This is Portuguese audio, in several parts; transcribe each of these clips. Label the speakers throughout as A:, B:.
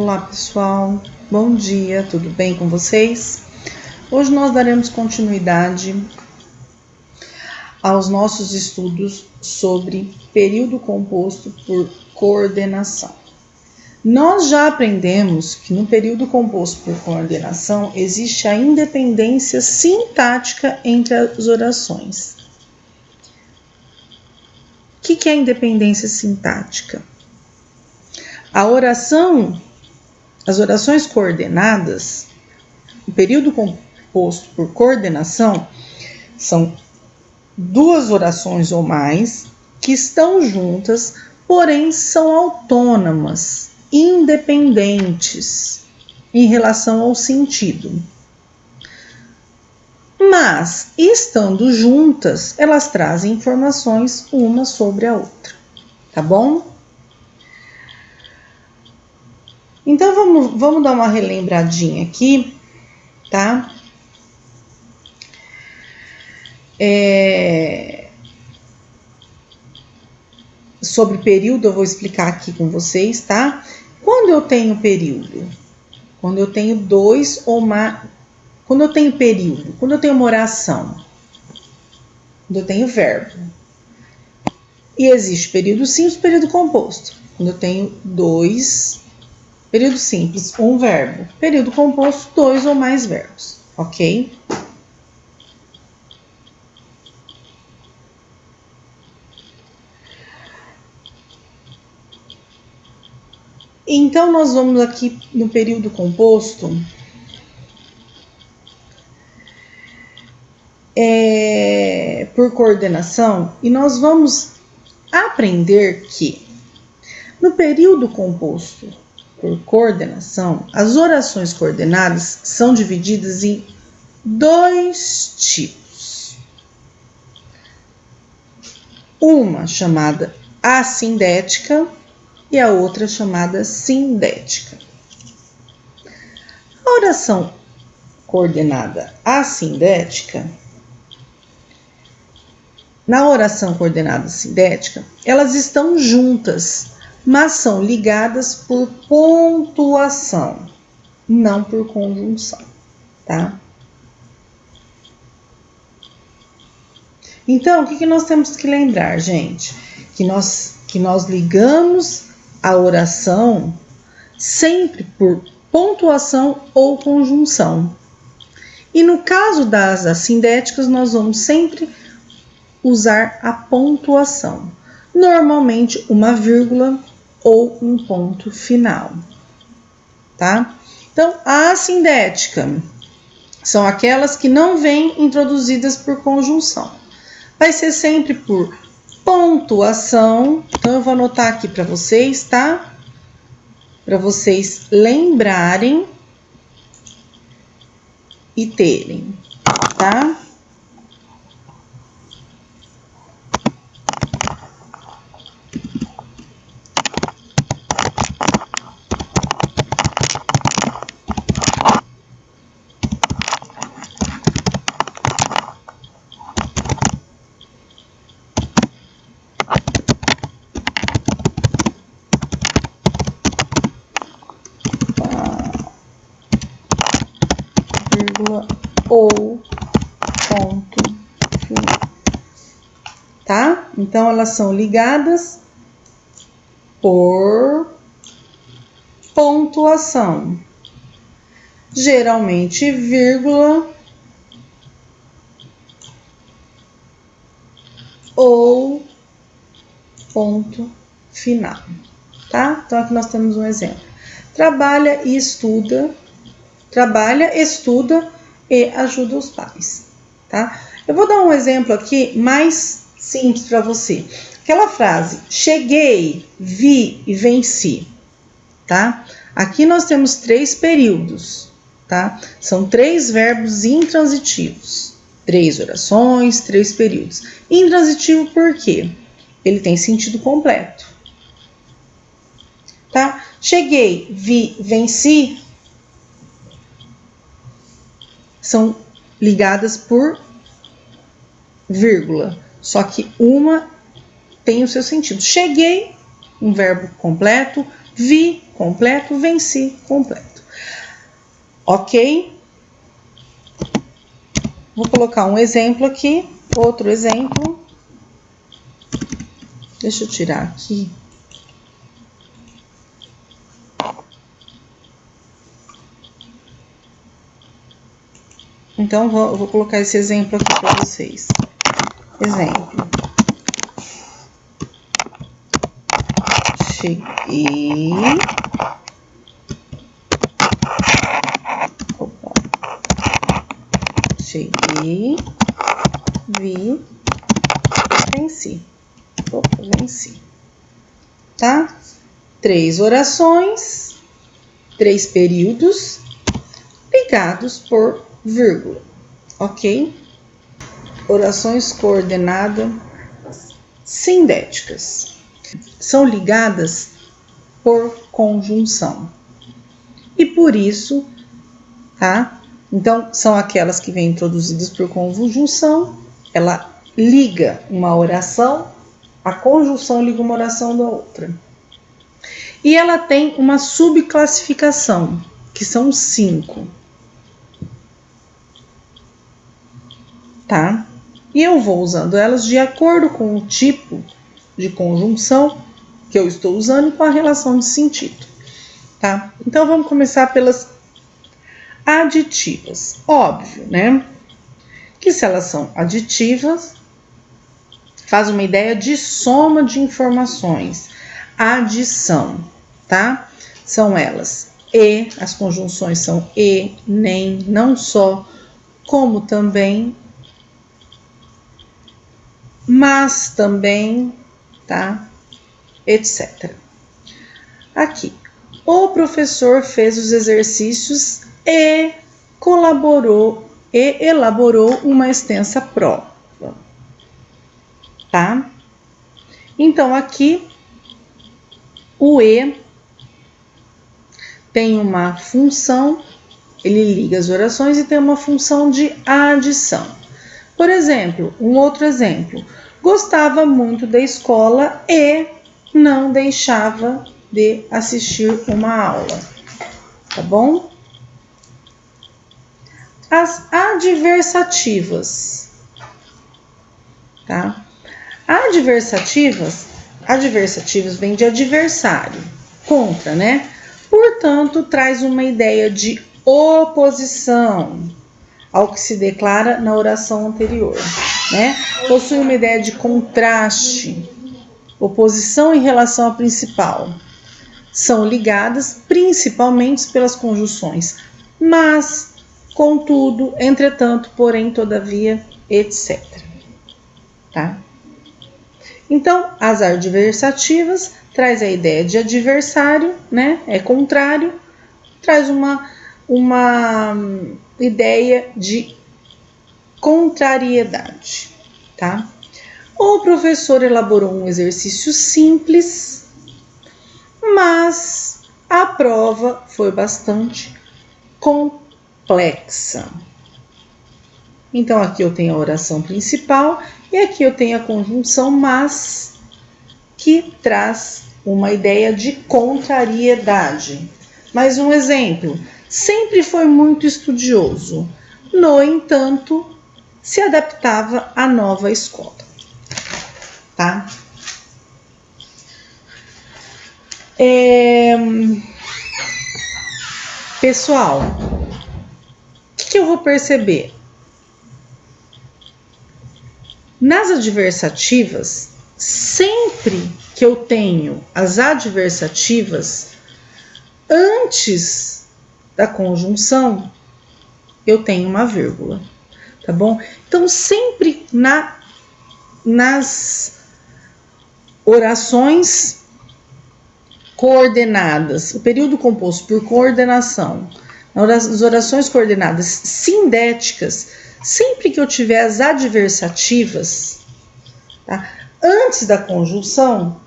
A: Olá pessoal, bom dia, tudo bem com vocês? Hoje nós daremos continuidade aos nossos estudos sobre período composto por coordenação. Nós já aprendemos que no período composto por coordenação existe a independência sintática entre as orações. O que é a independência sintática? As orações coordenadas, o período composto por coordenação, são duas orações ou mais que estão juntas, porém são autônomas, independentes em relação ao sentido. Mas, estando juntas, elas trazem informações uma sobre a outra, tá bom? Então, vamos dar uma relembradinha aqui, tá? Sobre período, eu vou explicar aqui com vocês, tá? Quando eu tenho período, quando eu tenho dois ou mais, quando eu tenho período, quando eu tenho uma oração, quando eu tenho verbo, e existe período simples e período composto. Quando eu tenho dois, período simples, um verbo, período composto, dois ou mais verbos, ok? Então, nós vamos aqui no período composto por coordenação, e nós vamos aprender que no período composto por coordenação, as orações coordenadas são divididas em dois tipos. Uma chamada assindética e a outra chamada sindética. A oração coordenada assindética, na oração coordenada sindética, elas estão juntas, mas são ligadas por pontuação, não por conjunção, tá? Então, o que nós temos que lembrar, gente? Que nós ligamos a oração sempre por pontuação ou conjunção. E no caso das assindéticas, nós vamos sempre usar a pontuação. Normalmente, uma vírgula ou um ponto final, tá? Então, a assindética são aquelas que não vêm introduzidas por conjunção. Vai ser sempre por pontuação. Então, eu vou anotar aqui para vocês, tá? Para vocês lembrarem e terem, tá? Ou ponto final, tá? Então, elas são ligadas por pontuação, geralmente vírgula ou ponto final, tá? Então, aqui nós temos um exemplo. Trabalha, estuda e ajuda os pais, tá? Eu vou dar um exemplo aqui mais simples para você. Aquela frase, cheguei, vi e venci, tá? Aqui nós temos 3 períodos, tá? São 3 verbos intransitivos. 3 orações, 3 períodos. Intransitivo por quê? Ele tem sentido completo, tá? Cheguei, vi, venci são ligadas por vírgula, só que uma tem o seu sentido. Cheguei, um verbo completo, Vi completo, venci completo. Ok? Vou colocar um exemplo aqui, outro exemplo. Deixa eu tirar aqui. Então, vou colocar esse exemplo aqui para vocês. Exemplo. Cheguei. Opa. Cheguei. Vi. Venci. Opa, venci. Tá? 3 orações, 3 períodos ligados por vírgula. Ok? Orações coordenadas sindéticas. São ligadas por conjunção. E por isso, tá? Então, são aquelas que vêm introduzidas por conjunção. Ela liga uma oração, a conjunção liga uma oração da outra. E ela tem uma subclassificação, que são 5. Tá? E eu vou usando elas de acordo com o tipo de conjunção que eu estou usando com a relação de sentido. Tá? Então, vamos começar pelas aditivas. Óbvio, né? Que se elas são aditivas, faz uma ideia de soma de informações. Adição, tá? São elas e, as conjunções são e, nem, não só, como também, mas também, tá? Etc. Aqui, o professor fez os exercícios e colaborou e elaborou uma extensa prova, tá? Então, aqui, o e tem uma função, ele liga as orações e tem uma função de adição. Por exemplo, um outro exemplo. Gostava muito da escola e não deixava de assistir uma aula. Tá bom? As adversativas. Tá? Adversativas vem de adversário, contra, né? Portanto, traz uma ideia de oposição ao que se declara na oração anterior, né? Possui uma ideia de contraste, oposição em relação à principal. São ligadas principalmente pelas conjunções mas, contudo, entretanto, porém, todavia, etc. Tá? Então, as adversativas traz a ideia de adversário, né? É contrário, traz uma ideia de contrariedade, tá? O professor elaborou um exercício simples, mas a prova foi bastante complexa. Então, aqui eu tenho a oração principal e aqui eu tenho a conjunção mas, que traz uma ideia de contrariedade. Mais um exemplo. Sempre foi muito estudioso. No entanto, se adaptava à nova escola. Tá? Pessoal, o que eu vou perceber? Nas adversativas, sempre que eu tenho as adversativas, antes da conjunção, eu tenho uma vírgula, tá bom? Então, sempre nas orações coordenadas, o período composto por coordenação, nas orações coordenadas sindéticas, sempre que eu tiver as adversativas, tá? Antes da conjunção,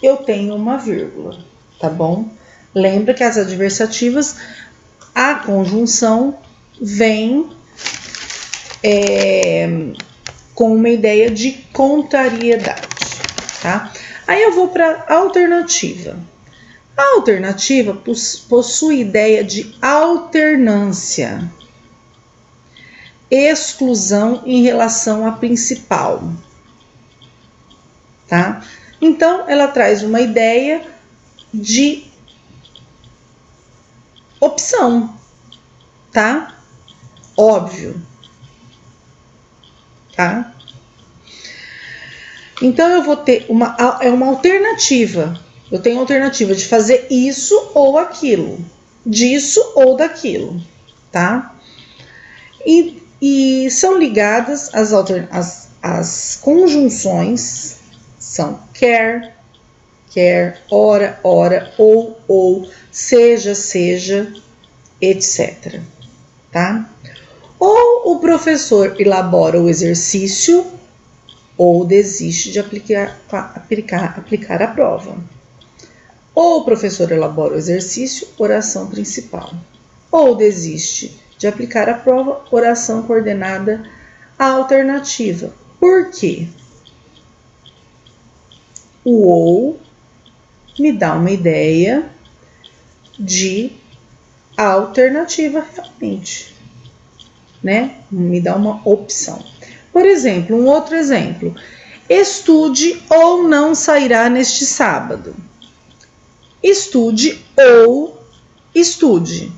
A: eu tenho uma vírgula, tá bom? Lembra que as adversativas, a conjunção vem com uma ideia de contrariedade, tá? Aí eu vou para a alternativa. A alternativa possui ideia de alternância, exclusão em relação à principal, tá? Então, ela traz uma ideia de opção, tá? Óbvio, tá? Então, eu vou ter uma alternativa. Eu tenho alternativa de fazer isso ou aquilo, disso ou daquilo, tá? E são ligadas as conjunções, são quer, ora, ou, seja, etc, tá? Ou o professor elabora o exercício ou desiste de aplicar a prova. Ou o professor elabora o exercício, oração principal. Ou desiste de aplicar a prova, oração coordenada alternativa. Por quê? O ou me dá uma ideia de alternativa realmente, né? Me dá uma opção. Por exemplo, um outro exemplo. Estude ou não sairá neste sábado. Estude ou estude.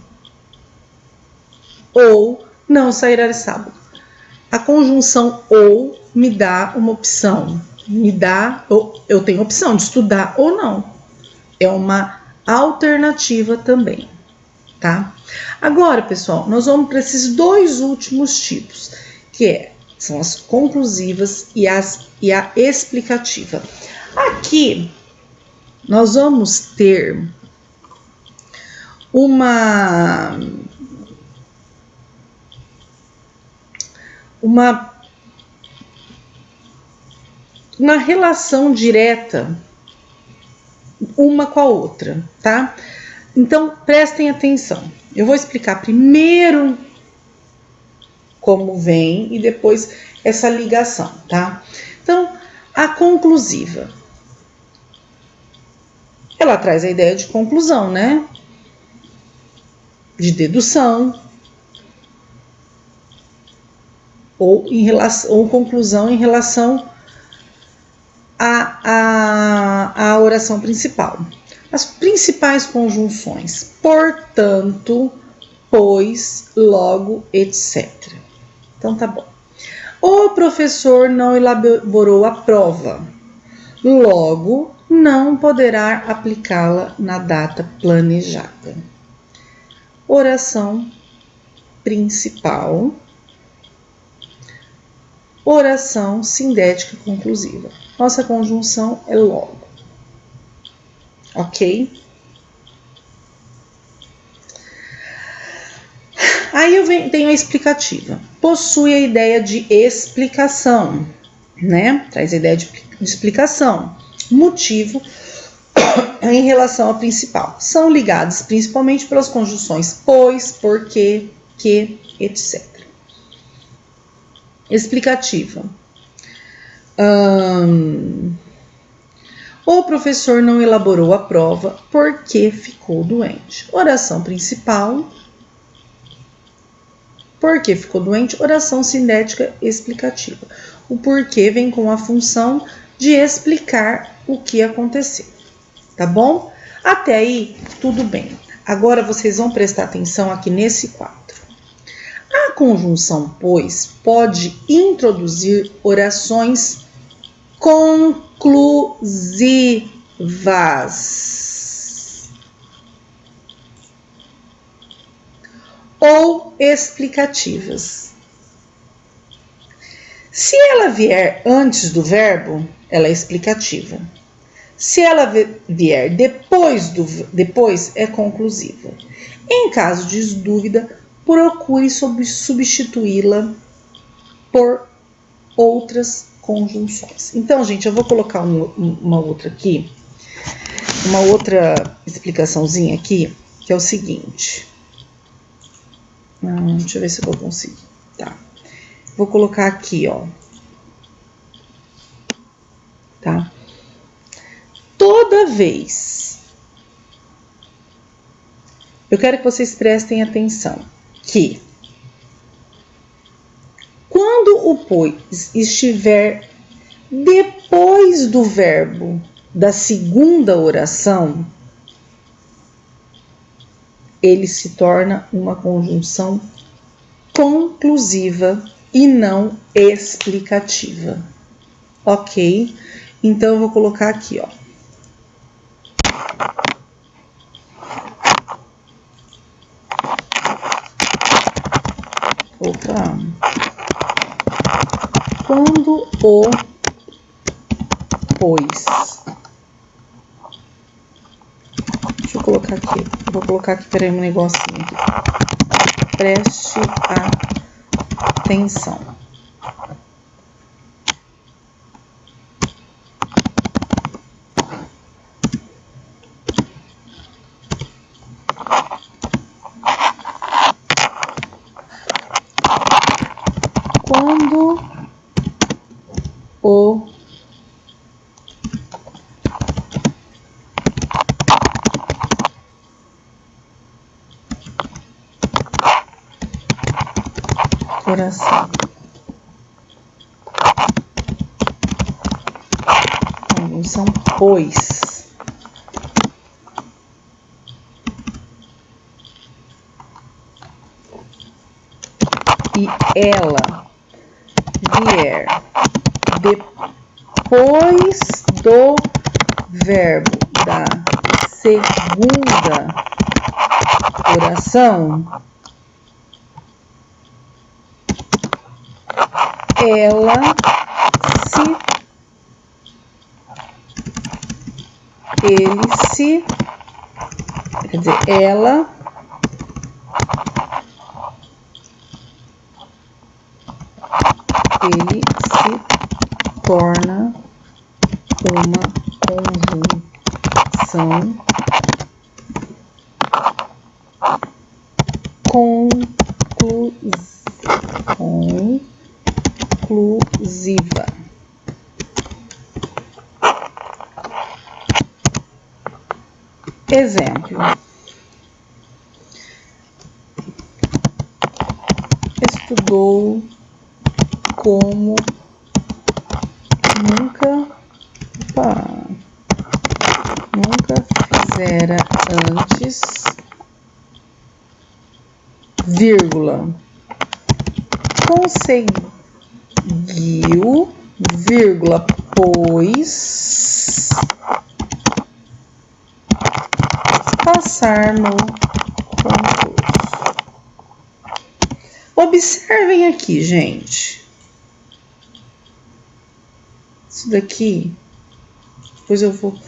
A: Ou não sairá neste sábado. A conjunção ou me dá uma opção. Eu tenho opção de estudar ou não. É uma alternativa também, tá? Agora, pessoal, nós vamos para esses dois últimos tipos, que são as conclusivas e a explicativa. Aqui, nós vamos ter uma relação direta uma com a outra, tá? Então, prestem atenção. Eu vou explicar primeiro como vem e depois essa ligação, tá? Então, a conclusiva. Ela traz a ideia de conclusão, né? De dedução. Ou conclusão em relação à oração principal. As principais conjunções, portanto, pois, logo, etc. Então, tá bom. O professor não elaborou a prova, logo, não poderá aplicá-la na data planejada. Oração principal. Oração sindética conclusiva. Nossa conjunção é logo. Ok? Aí eu tenho a explicativa. Possui a ideia de explicação, né? Traz a ideia de explicação. Motivo em relação ao principal. São ligados principalmente pelas conjunções pois, porque, que, etc. Explicativa. O professor não elaborou a prova porque ficou doente. Oração principal. Porque ficou doente, oração sindética explicativa. O porquê vem com a função de explicar o que aconteceu. Tá bom? Até aí, tudo bem. Agora vocês vão prestar atenção aqui nesse quadro. A conjunção pois pode introduzir orações conclusivas ou explicativas. Se ela vier antes do verbo, ela é explicativa. Se ela vier depois é conclusiva. Em caso de dúvida, procure substituí-la por outras conjunções. Então, gente, eu vou colocar uma outra aqui, uma outra explicaçãozinha aqui, que é o seguinte. Deixa eu ver se eu vou conseguir. Tá. Vou colocar aqui, ó. Tá? Toda vez Eu quero que vocês prestem atenção que quando o pois estiver depois do verbo da segunda oração, ele se torna uma conjunção conclusiva e não explicativa. Ok? Então eu vou colocar aqui, ó. Opa. Quando o pois. Deixa eu colocar aqui. Eu vou colocar aqui, peraí, um negocinho aqui. Preste atenção. Quando o coração conjunção pois e ela vier depois do verbo da segunda oração, ela se, quer dizer, ela ele se torna uma conjunção conclusiva. Exemplo. Estudou como nunca fizera antes, vírgula. Conseguiu, vírgula, pois passar no concurso. Observem aqui, gente. Isso daqui, depois eu vou...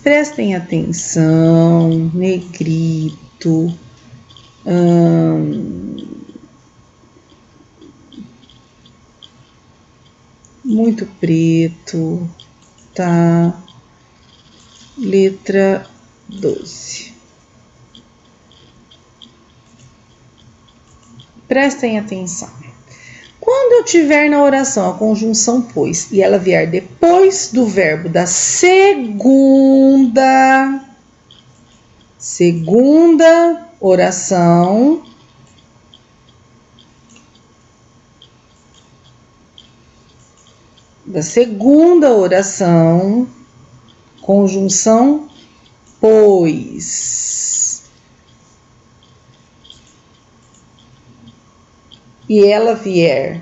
A: Prestem atenção, negrito, muito preto, tá? Letra 12. Prestem atenção. Quando eu tiver na oração a conjunção pois e ela vier depois do verbo da segunda oração, conjunção pois, e ela vier,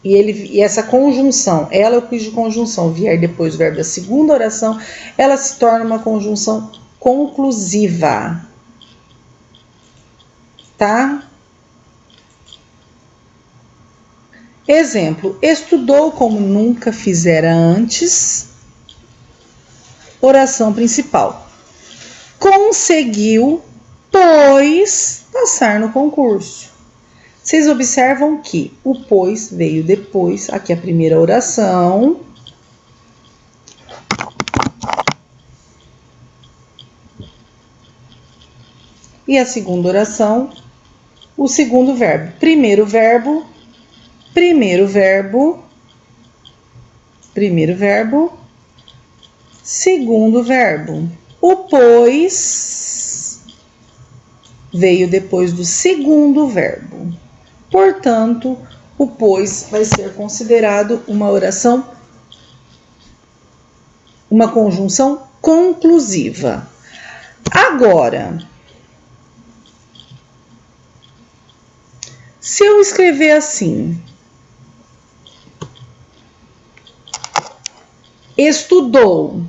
A: e essa conjunção, ela, eu fiz de conjunção, vier depois do verbo da segunda oração, ela se torna uma conjunção conclusiva, tá? Exemplo, estudou como nunca fizera antes, oração principal. Conseguiu, pois, passar no concurso. Vocês observam que o pois veio depois, aqui a primeira oração. E a segunda oração, o segundo verbo. Primeiro verbo, segundo verbo. O pois veio depois do segundo verbo. Portanto, o pois vai ser considerado uma oração, uma conjunção conclusiva. Agora, se eu escrever assim, estudou,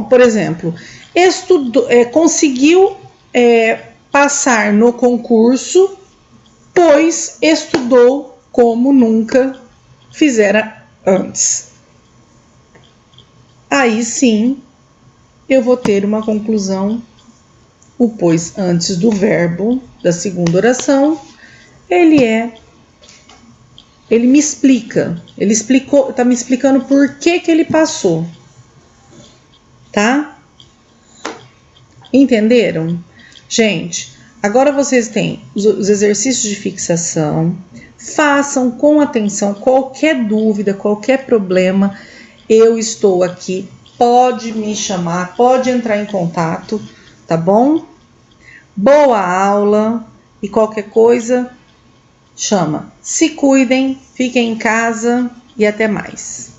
A: por exemplo, estudou, conseguiu passar no concurso, pois estudou como nunca fizera antes. Aí sim, eu vou ter uma conclusão, o pois antes do verbo da segunda oração, ele me explica, ele explicou, tá me explicando por que ele passou, tá? Entenderam? Gente, agora vocês têm os exercícios de fixação, façam com atenção, qualquer dúvida, qualquer problema, eu estou aqui, pode me chamar, pode entrar em contato, tá bom? Boa aula e qualquer coisa, chama. Se cuidem, fiquem em casa e até mais.